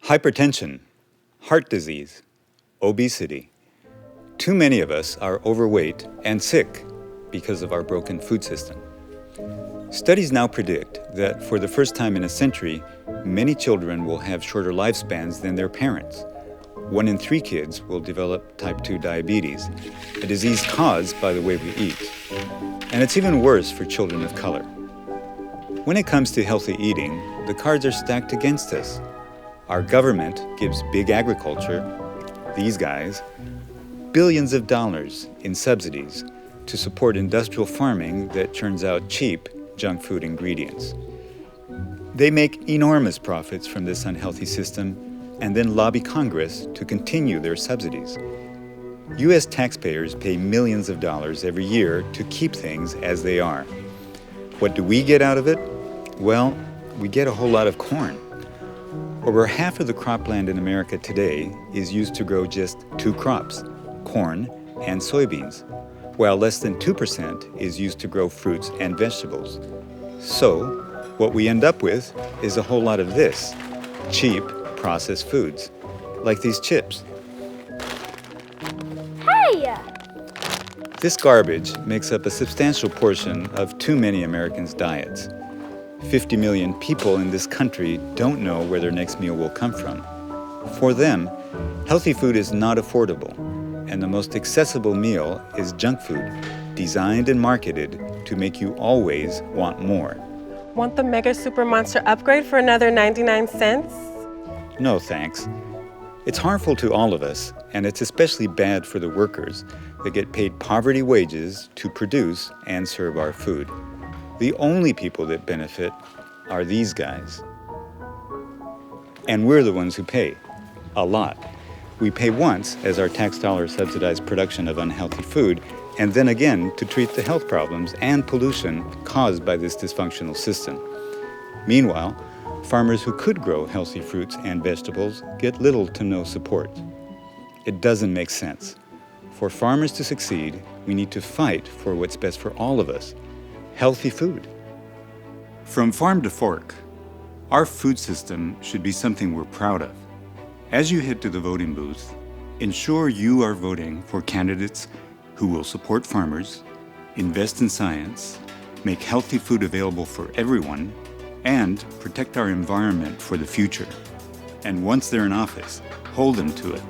Hypertension, heart disease, obesity. Too many of us are overweight and sick because of our broken food system. Studies now predict that for the first time in a century, many children will have shorter lifespans than their parents. 1 in 3 kids will develop type 2 diabetes, a disease caused by the way we eat. And it's even worse for children of color. When it comes to healthy eating, the cards are stacked against us. Our government gives big agriculture, these guys, billions of dollars in subsidies to support industrial farming that churns out cheap junk food ingredients. They make enormous profits from this unhealthy system and then lobby Congress to continue their subsidies. U.S. taxpayers pay millions of dollars every year to keep things as they are. What do we get out of it? Well, we get a whole lot of corn. Over half of the cropland in America today is used to grow just 2 crops, corn and soybeans, while less than 2% is used to grow fruits and vegetables. So, what we end up with is a whole lot of this, cheap, processed foods, like these chips. Hey! This garbage makes up a substantial portion of too many Americans' diets. 50 million people in this country don't know where their next meal will come from. For them, healthy food is not affordable, and the most accessible meal is junk food, designed and marketed to make you always want more. Want the Mega Super Monster upgrade for another 99 cents? No, thanks. It's harmful to all of us, and it's especially bad for the workers that get paid poverty wages to produce and serve our food. The only people that benefit are these guys. And we're the ones who pay. A lot. We pay once as our tax dollars subsidize production of unhealthy food, and then again to treat the health problems and pollution caused by this dysfunctional system. Meanwhile, farmers who could grow healthy fruits and vegetables get little to no support. It doesn't make sense. For farmers to succeed, we need to fight for what's best for all of us, healthy food. From farm to fork, our food system should be something we're proud of. As you head to the voting booth, ensure you are voting for candidates who will support farmers, invest in science, make healthy food available for everyone, and protect our environment for the future. And once they're in office, hold them to it.